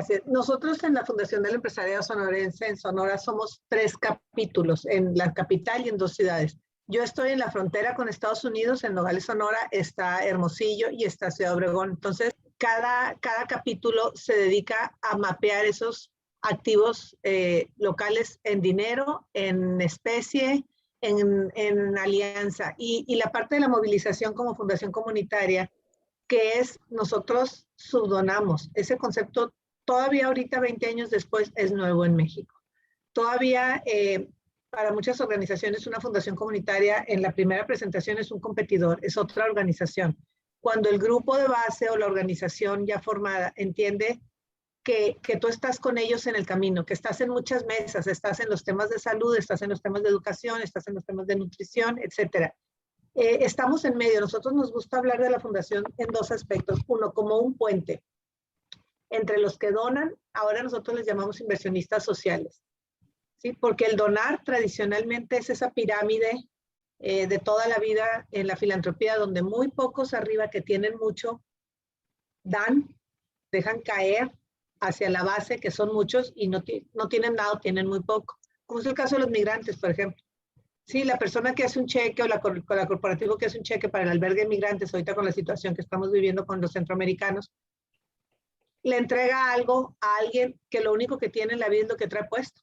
Gracias. Nosotros en la Fundación del Empresariado Sonorense en Sonora somos 3 capítulos, en la capital y en 2 ciudades. Yo estoy en la frontera con Estados Unidos, en Nogales, Sonora, está Hermosillo y está Ciudad Obregón. Entonces, cada capítulo se dedica a mapear esos activos locales en dinero, en especie, en alianza. Y la parte de la movilización como fundación comunitaria, que es nosotros subdonamos. Ese concepto todavía ahorita, 20 años después, es nuevo en México. Todavía para muchas organizaciones una fundación comunitaria en la primera presentación es un competidor, es otra organización. Cuando el grupo de base o la organización ya formada entiende que tú estás con ellos en el camino, que estás en muchas mesas, estás en los temas de salud, estás en los temas de educación, estás en los temas de nutrición, etcétera. Estamos en medio. Nosotros nos gusta hablar de la fundación en 2 aspectos. Uno, como un puente entre los que donan, ahora nosotros les llamamos inversionistas sociales, ¿sí? Porque el donar tradicionalmente es esa pirámide de toda la vida en la filantropía, donde muy pocos arriba que tienen mucho dan, dejan caer hacia la base, que son muchos, y no tienen nada, tienen muy poco. Como es el caso de los migrantes, por ejemplo. Sí, la persona que hace un cheque o la corporativa que hace un cheque para el albergue de migrantes, ahorita con la situación que estamos viviendo con los centroamericanos, le entrega algo a alguien que lo único que tiene en la vida es lo que trae puesto,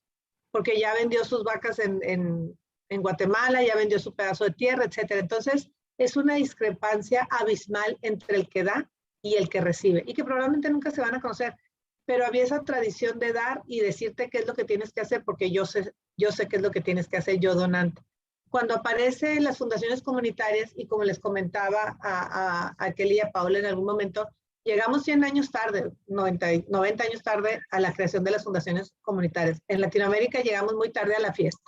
porque ya vendió sus vacas en Guatemala, ya vendió su pedazo de tierra, etcétera. Entonces, es una discrepancia abismal entre el que da y el que recibe, y que probablemente nunca se van a conocer, pero había esa tradición de dar y decirte qué es lo que tienes que hacer, porque yo sé qué es lo que tienes que hacer, yo donante. Cuando aparecen las fundaciones comunitarias, y como les comentaba a Kelly y a Paola en algún momento, llegamos 100 años tarde, 90 años tarde a la creación de las fundaciones comunitarias. En Latinoamérica llegamos muy tarde a la fiesta.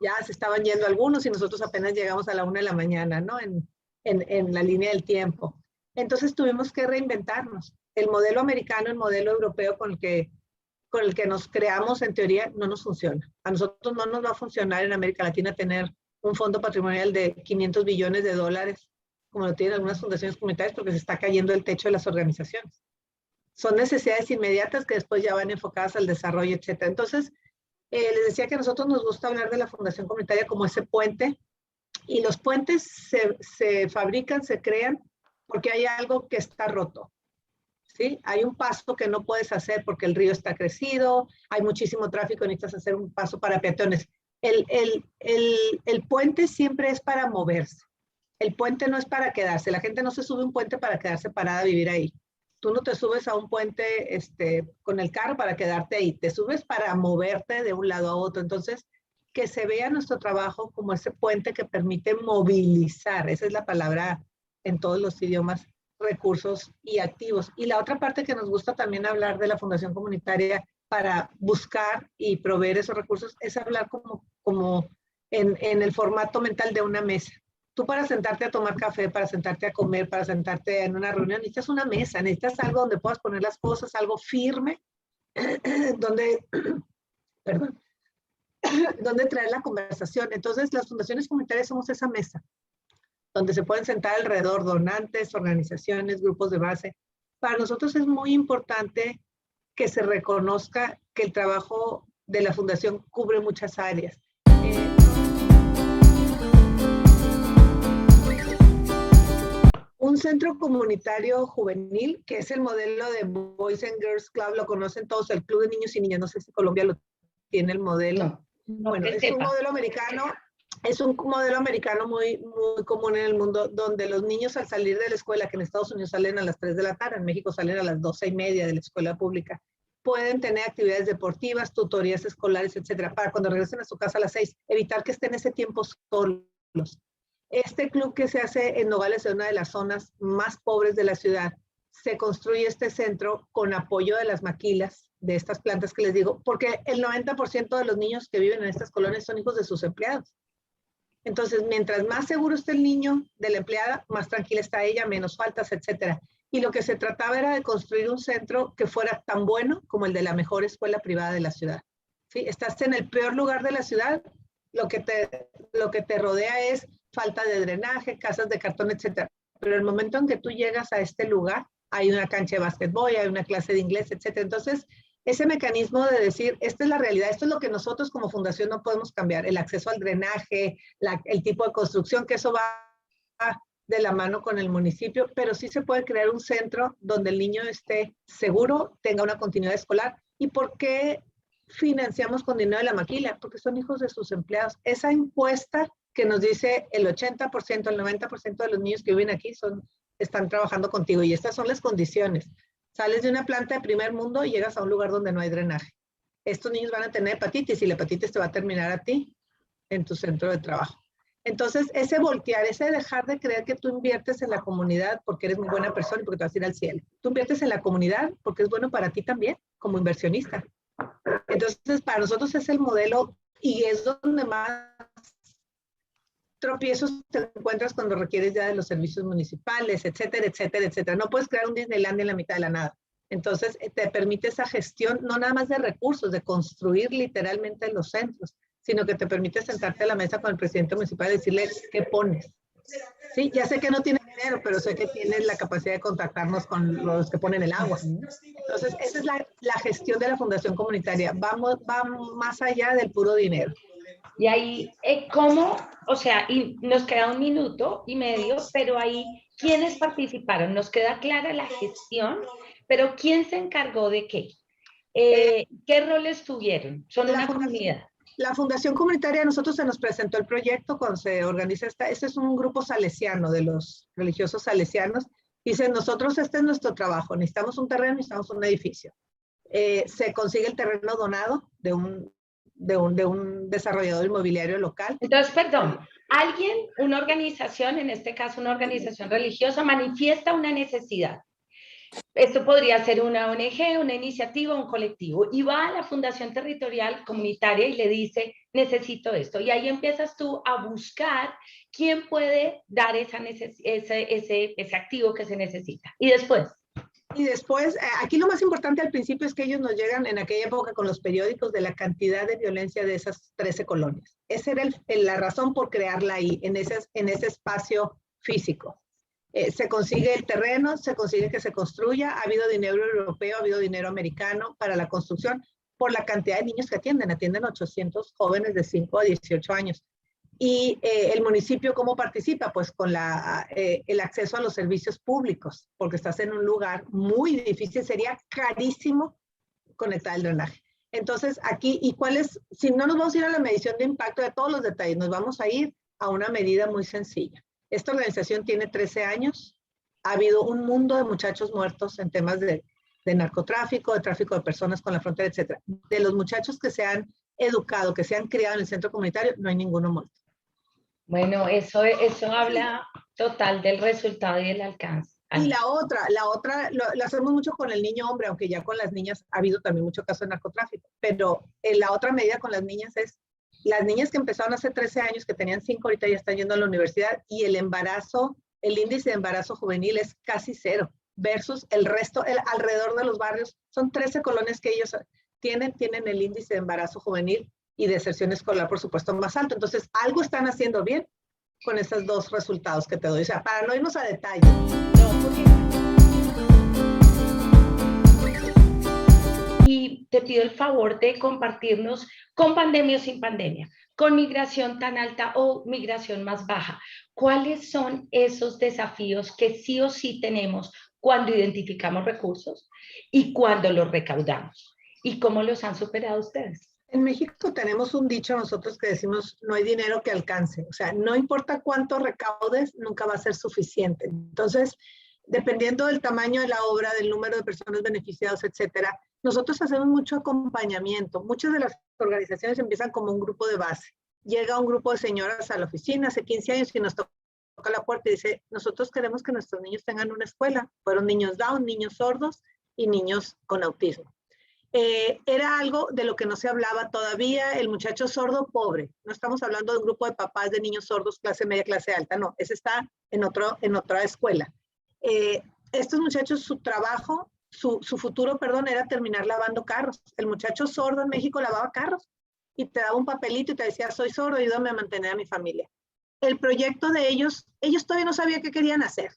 Ya se estaban yendo algunos y nosotros apenas llegamos a la 1 de la mañana, ¿no? En la línea del tiempo. Entonces tuvimos que reinventarnos. El modelo americano, el modelo europeo con el que nos creamos, en teoría, no nos funciona. A nosotros no nos va a funcionar en América Latina tener un fondo patrimonial de 500 billones de dólares, como lo tienen algunas fundaciones comunitarias, porque se está cayendo el techo de las organizaciones. Son necesidades inmediatas que después ya van enfocadas al desarrollo, etc. Entonces, les decía que a nosotros nos gusta hablar de la fundación comunitaria como ese puente, y los puentes se fabrican, se crean, porque hay algo que está roto. ¿Sí? Hay un paso que no puedes hacer porque el río está crecido, hay muchísimo tráfico, necesitas hacer un paso para peatones. El puente siempre es para moverse. El puente no es para quedarse. La gente no se sube a un puente para quedarse parada a vivir ahí. Tú no te subes a un puente con el carro para quedarte ahí. Te subes para moverte de un lado a otro. Entonces, que se vea nuestro trabajo como ese puente que permite movilizar. Esa es la palabra en todos los idiomas, recursos y activos. Y la otra parte que nos gusta también hablar de la fundación comunitaria para buscar y proveer esos recursos es hablar como en el formato mental de una mesa. Tú para sentarte a tomar café, para sentarte a comer, para sentarte en una reunión, necesitas una mesa, necesitas algo donde puedas poner las cosas, algo firme, donde, perdón, donde traer la conversación. Entonces, las fundaciones comunitarias somos esa mesa, donde se pueden sentar alrededor donantes, organizaciones, grupos de base. Para nosotros es muy importante que se reconozca que el trabajo de la fundación cubre muchas áreas. Un centro comunitario juvenil, que es el modelo de Boys and Girls Club, lo conocen todos, el Club de Niños y Niñas, no sé si Colombia lo tiene el modelo. No, bueno, es un modelo americano. Es un modelo americano muy común en el mundo, donde los niños al salir de la escuela, que en Estados Unidos salen a las 3 de la tarde, en México salen a las 12:30 de la escuela pública, pueden tener actividades deportivas, tutorías escolares, etcétera, para cuando regresen a su casa a las 6, evitar que estén ese tiempo solos. Este club que se hace en Nogales, es una de las zonas más pobres de la ciudad, se construye este centro con apoyo de las maquilas, de estas plantas que les digo, porque el 90% de los niños que viven en estas colonias son hijos de sus empleados. Entonces, mientras más seguro esté el niño de la empleada, más tranquila está ella, menos faltas, etcétera. Y lo que se trataba era de construir un centro que fuera tan bueno como el de la mejor escuela privada de la ciudad. ¿Sí? Estás en el peor lugar de la ciudad, lo que te rodea es falta de drenaje, casas de cartón, etcétera. Pero el momento en que tú llegas a este lugar, hay una cancha de básquetbol, hay una clase de inglés, etcétera. Entonces, ese mecanismo de decir, esta es la realidad, esto es lo que nosotros como fundación no podemos cambiar, el acceso al drenaje, el tipo de construcción, que eso va de la mano con el municipio, pero sí se puede crear un centro donde el niño esté seguro, tenga una continuidad escolar. ¿Y por qué financiamos con dinero de la maquila? Porque son hijos de sus empleados. Esa encuesta que nos dice el 80%, el 90% de los niños que viven aquí están trabajando contigo, y estas son las condiciones. Sales de una planta de primer mundo y llegas a un lugar donde no hay drenaje. Estos niños van a tener hepatitis y la hepatitis te va a terminar a ti en tu centro de trabajo. Entonces, ese voltear, ese dejar de creer que tú inviertes en la comunidad porque eres muy buena persona y porque te vas a ir al cielo. Tú inviertes en la comunidad porque es bueno para ti también, como inversionista. Entonces, para nosotros es el modelo, y es donde más tropiezos te encuentras cuando requieres ya de los servicios municipales, etcétera, etcétera, etcétera. No puedes crear un Disneylandia en la mitad de la nada. Entonces, te permite esa gestión, no nada más de recursos, de construir literalmente los centros, sino que te permite sentarte a la mesa con el presidente municipal y decirle, ¿qué pones? Sí, ya sé que no tienes dinero, pero sé que tienes la capacidad de contactarnos con los que ponen el agua. Entonces, esa es la gestión de la fundación comunitaria. Va más allá del puro dinero. Y ahí, ¿cómo? O sea, y nos queda 1 minuto y medio, pero ahí, ¿quiénes participaron? Nos queda clara la gestión, pero ¿quién se encargó de qué? ¿Qué roles tuvieron? Son una comunidad. La Fundación Comunitaria, a nosotros se nos presentó el proyecto cuando se organiza este es un grupo salesiano, de los religiosos salesianos. Dicen, nosotros, este es nuestro trabajo, necesitamos un terreno, necesitamos un edificio. Se consigue el terreno donado de un desarrollador inmobiliario local. Entonces, perdón, alguien, una organización, en este caso una organización religiosa, manifiesta una necesidad. Esto podría ser una ONG, una iniciativa, un colectivo, y va a la Fundación Territorial Comunitaria y le dice, necesito esto. Y ahí empiezas tú a buscar quién puede dar ese activo que se necesita. Y después, aquí lo más importante al principio es que ellos nos llegan en aquella época con los periódicos de la cantidad de violencia de esas 13 colonias. Esa era la razón por crearla ahí, en ese espacio físico. Se consigue el terreno, se consigue que se construya, ha habido dinero europeo, ha habido dinero americano para la construcción, por la cantidad de niños que atienden 800 jóvenes de 5 a 18 años. Y el municipio, ¿cómo participa? Pues con el acceso a los servicios públicos, porque estás en un lugar muy difícil, sería carísimo conectar el drenaje. Entonces, aquí, si no nos vamos a ir a la medición de impacto de todos los detalles, nos vamos a ir a una medida muy sencilla. Esta organización tiene 13 años, ha habido un mundo de muchachos muertos en temas de narcotráfico, de tráfico de personas con la frontera, etcétera. De los muchachos que se han educado, que se han criado en el centro comunitario, no hay ninguno muerto. Bueno, eso habla total del resultado y del alcance. Y la otra lo hacemos mucho con el niño hombre, aunque ya con las niñas ha habido también mucho caso de narcotráfico, pero la otra medida con las niñas es, las niñas que empezaron hace 13 años, que tenían 5, ahorita ya están yendo a la universidad, y el índice de embarazo juvenil es casi 0, versus el resto, alrededor de los barrios, son 13 colonias que ellos tienen el índice de embarazo juvenil y deserción escolar, por supuesto, más alto. Entonces, algo están haciendo bien con esos 2 resultados que te doy. O sea, para no irnos a detalle. Y te pido el favor de compartirnos, con pandemia o sin pandemia, con migración tan alta o migración más baja, ¿cuáles son esos desafíos que sí o sí tenemos cuando identificamos recursos y cuando los recaudamos? ¿Y cómo los han superado ustedes? En México tenemos un dicho nosotros que decimos, no hay dinero que alcance. O sea, no importa cuánto recaudes, nunca va a ser suficiente. Entonces, dependiendo del tamaño de la obra, del número de personas beneficiadas, etcétera, nosotros hacemos mucho acompañamiento. Muchas de las organizaciones empiezan como un grupo de base. Llega un grupo de señoras a la oficina hace 15 años y nos toca la puerta y dice, nosotros queremos que nuestros niños tengan una escuela. Fueron niños Down, niños sordos y niños con autismo. Era algo de lo que no se hablaba todavía, el muchacho sordo pobre. No estamos hablando de un grupo de papás de niños sordos, clase media, clase alta, no, ese está en otra escuela. Estos muchachos, su trabajo, su futuro, era terminar lavando carros. El muchacho sordo en México lavaba carros y te daba un papelito y te decía, soy sordo, ayúdame a mantener a mi familia. El proyecto de ellos todavía no sabían qué querían hacer,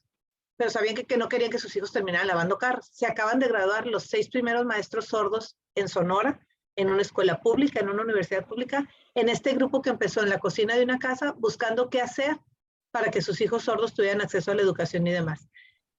pero sabían que no querían que sus hijos terminaran lavando carros. Se acaban de graduar los 6 primeros maestros sordos en Sonora, en una escuela pública, en una universidad pública, en este grupo que empezó en la cocina de una casa buscando qué hacer para que sus hijos sordos tuvieran acceso a la educación y demás.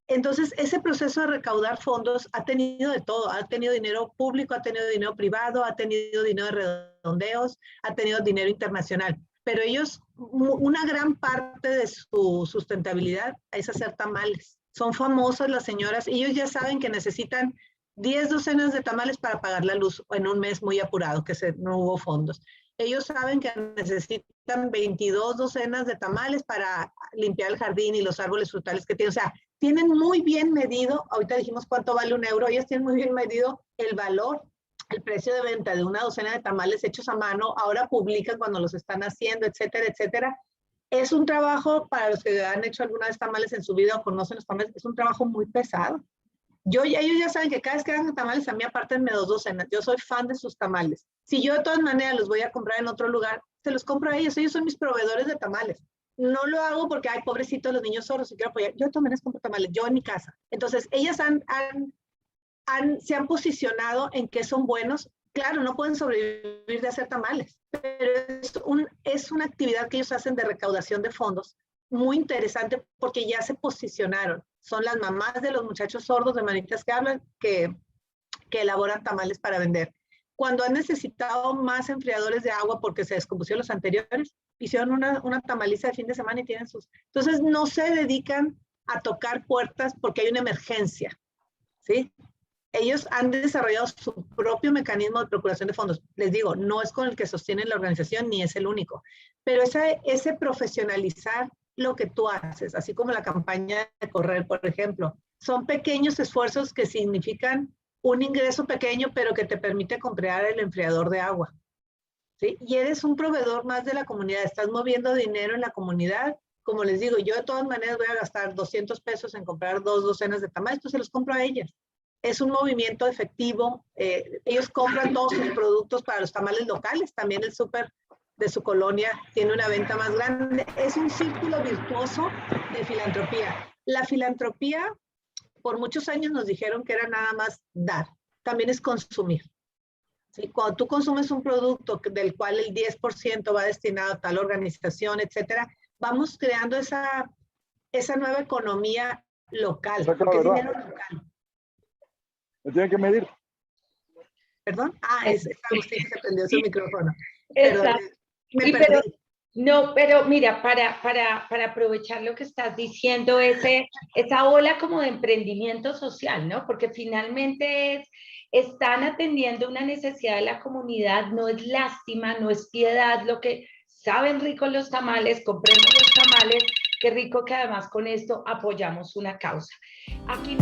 Entonces, ese proceso de recaudar fondos ha tenido de todo, ha tenido dinero público, ha tenido dinero privado, ha tenido dinero de redondeos, ha tenido dinero internacional, pero ellos, una gran parte de su sustentabilidad es hacer tamales. Son famosas las señoras, ellos ya saben que necesitan 10 docenas de tamales para pagar la luz en un mes muy apurado, que no hubo fondos. Ellos saben que necesitan 22 docenas de tamales para limpiar el jardín y los árboles frutales que tienen. O sea, tienen muy bien medido, ahorita dijimos cuánto vale un euro, ellos tienen muy bien medido el valor, el precio de venta de una docena de tamales hechos a mano, ahora publican cuando los están haciendo, etcétera, etcétera. Es un trabajo, para los que han hecho alguna vez tamales en su vida o conocen los tamales, es un trabajo muy pesado. Ellos ya saben que cada vez que hagan tamales, a mí apártenme 2 docenas. Yo soy fan de sus tamales. Si yo de todas maneras los voy a comprar en otro lugar, se los compro a ellos. Ellos son mis proveedores de tamales. No lo hago porque, ay, pobrecitos los niños sordos, y quiero apoyar. Yo de todas maneras compro tamales, yo en mi casa. Entonces, ellas se han posicionado en que son buenos. Claro, no pueden sobrevivir de hacer tamales, pero es una actividad que ellos hacen de recaudación de fondos muy interesante porque ya se posicionaron. Son las mamás de los muchachos sordos de Manitas que hablan, que elaboran tamales para vender. Cuando han necesitado más enfriadores de agua porque se descompusieron los anteriores, hicieron una tamaliza de fin de semana y tienen sus... Entonces no se dedican a tocar puertas porque hay una emergencia, ¿sí? Ellos han desarrollado su propio mecanismo de procuración de fondos. Les digo, no es con el que sostienen la organización ni es el único, pero ese profesionalizar lo que tú haces, así como la campaña de correr, por ejemplo, son pequeños esfuerzos que significan un ingreso pequeño, pero que te permite comprar el enfriador de agua, ¿sí? Y eres un proveedor más de la comunidad, estás moviendo dinero en la comunidad. Como les digo, yo de todas maneras voy a gastar 200 pesos en comprar 2 docenas de tamales, pues se los compro a ellas. Es un movimiento efectivo, ellos compran todos sus productos para los tamales locales, también el súper de su colonia tiene una venta más grande. Es un círculo virtuoso de filantropía. La filantropía, por muchos años nos dijeron que era nada más dar, también es consumir. ¿Sí? Cuando tú consumes un producto del cual el 10% va destinado a tal organización, etcétera, vamos creando esa nueva economía local, porque es dinero local. ¿Me tienen que medir? ¿Perdón? Agustín se prendió su micrófono. Pero, me perdí. Pero, no, pero mira, para aprovechar lo que estás diciendo, esa ola como de emprendimiento social, ¿no? Porque finalmente están atendiendo una necesidad de la comunidad, no es lástima, no es piedad, lo que saben ricos los tamales, compremos los tamales, qué rico que además con esto apoyamos una causa. Aquí